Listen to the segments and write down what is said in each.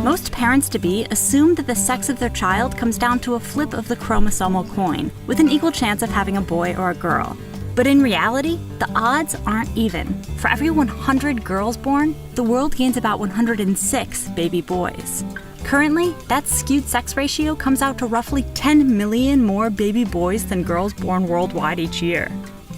Most parents-to-be assume that the sex of their child comes down to a flip of the chromosomal coin, with an equal chance of having a boy or a girl. But in reality, the odds aren't even. For every 100 girls born, the world gains about 106 baby boys. Currently, that skewed sex ratio comes out to roughly 10 million more baby boys than girls born worldwide each year.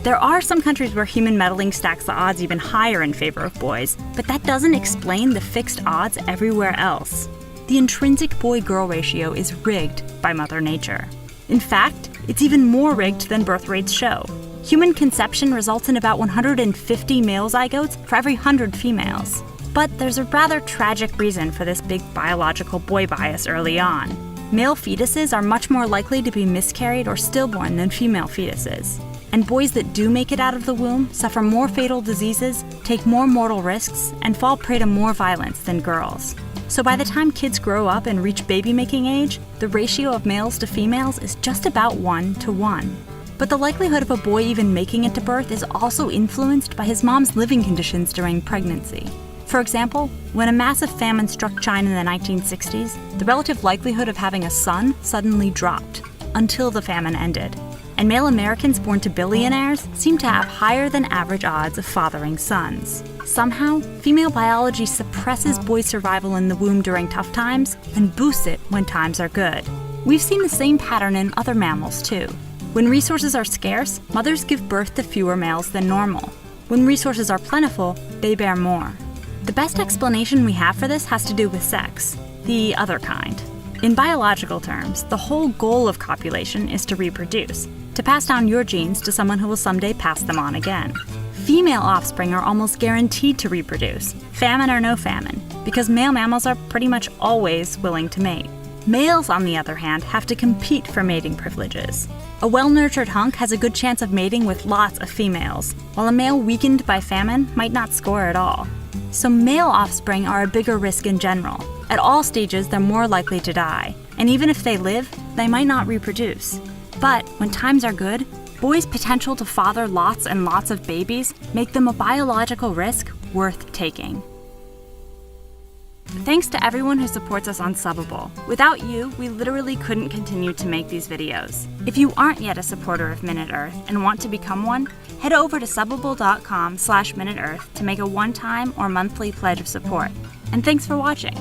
There are some countries where human meddling stacks the odds even higher in favor of boys, but that doesn't explain the fixed odds everywhere else. The intrinsic boy-girl ratio is rigged by Mother Nature. In fact, it's even more rigged than birth rates show. Human conception results in about 150 male zygotes for every 100 females. But there's a rather tragic reason for this big biological boy bias early on. Male fetuses are much more likely to be miscarried or stillborn than female fetuses. And boys that do make it out of the womb suffer more fatal diseases, take more mortal risks, and fall prey to more violence than girls. So by the time kids grow up and reach baby-making age, the ratio of males to females is just about 1-to-1. But the likelihood of a boy even making it to birth is also influenced by his mom's living conditions during pregnancy. For example, when a massive famine struck China in the 1960s, the relative likelihood of having a son suddenly dropped, until the famine ended. And male Americans born to billionaires seem to have higher than average odds of fathering sons. Somehow, female biology suppresses boy survival in the womb during tough times and boosts it when times are good. We've seen the same pattern in other mammals too. When resources are scarce, mothers give birth to fewer males than normal. When resources are plentiful, they bear more. The best explanation we have for this has to do with sex, the other kind. In biological terms, the whole goal of copulation is to reproduce, to pass down your genes to someone who will someday pass them on again. Female offspring are almost guaranteed to reproduce, famine or no famine, because male mammals are pretty much always willing to mate. Males, on the other hand, have to compete for mating privileges. A well-nurtured hunk has a good chance of mating with lots of females, while a male weakened by famine might not score at all. So male offspring are a bigger risk in general. At all stages, they're more likely to die, and even if they live, they might not reproduce. But when times are good, boys' potential to father lots and lots of babies make them a biological risk worth taking. Thanks to everyone who supports us on Subbable. Without you, we literally couldn't continue to make these videos. If you aren't yet a supporter of Minute Earth and want to become one, head over to subbable.com/MinuteEarth to make a one-time or monthly pledge of support. And thanks for watching.